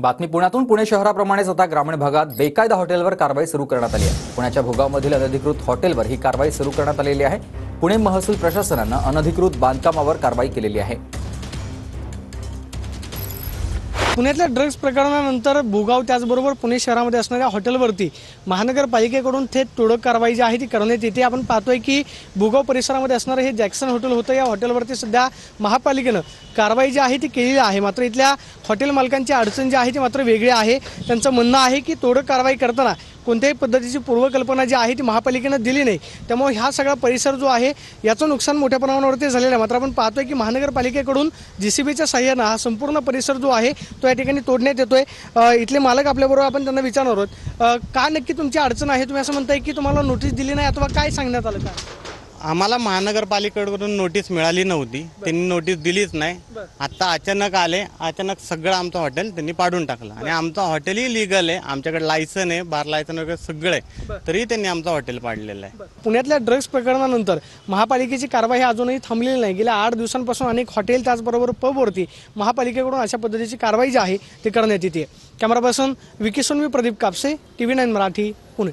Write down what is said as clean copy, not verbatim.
बातमी पुण्यातून. पुणे शहराप्रमाणेच आता ग्रामीण भागात बेकायदा हॉटेलवर कारवाई सुरू करण्यात आली आहे. पुण्याच्या भोगावमधील अनधिकृत हॉटेलवर ही कारवाई सुरू करण्यात आलेली आहे. पुणे महसूल प्रशासनानं अनधिकृत बांधकामावर कारवाई केलेली आहे. पुण्यातल्या ड्रग्ज प्रकरणानंतर भोगाव त्याचबरोबर पुणे शहरामध्ये असणाऱ्या हॉटेलवरती महानगरपालिकेकडून थेट तोडक कारवाई जी आहे ती करण्यात येते. आपण पाहतोय की भोगाव परिसरामध्ये असणारं हे जॅक्सन हॉटेल होतं. या हॉटेलवरती सध्या महापालिकेनं कारवाई जी आहे ती केलेली आहे. मात्र इथल्या हॉटेल मालकांची अडचण जी आहे ती मात्र वेगळी आहे. त्यांचं म्हणणं आहे की तोडक कारवाई करताना कोणत्याही पद्धतीची पूर्वकल्पना जी आहे ती महापालिकेनं दिली नाही. त्यामुळे हा सगळा परिसर जो आहे याचं नुकसान मोठ्या प्रमाणावरती झालेलं आहे. मात्र आपण पाहतोय की महानगरपालिकेकडून JCBच्या साह्यानं हा संपूर्ण परिसर जो आहे तो या ठिकाणी तोडण्यात येतोय. इथले मालक आपल्याबरोबर, आपण त्यांना विचारणार आहोत का नक्की तुमची अडचण आहे. तुम्ही असं म्हणताय की तुम्हाला नोटीस दिली नाही अथवा काय सांगण्यात आलं का? आम्हाला महानगरपालिकेकडून नोटीस मिळाली नव्हती, त्यांनी नोटीस दिलीच नाही. आता अचानक आले, अचानक सगळं आमचं हॉटेल त्यांनी पाडून टाकलं. आणि आमचं हॉटेलही लिगल आहे, आमच्याकडे लायसन आहे, बार लायसन वगैरे सगळं आहे, तरी त्यांनी आमचं हॉटेल पाडलेलं आहे. पुण्यातल्या ड्रग्ज प्रकरणानंतर महापालिकेची कारवाई अजूनही थांबलेली नाही. गेल्या 8 दिवसांपासून अनेक हॉटेल त्याचबरोबर पबवरती महापालिकेकडून अशा पद्धतीची कारवाई जी आहे ती करण्यात येते. Camera person Vicky Sonavi, Pradeep Kapse, TV9 Marathi, Pune.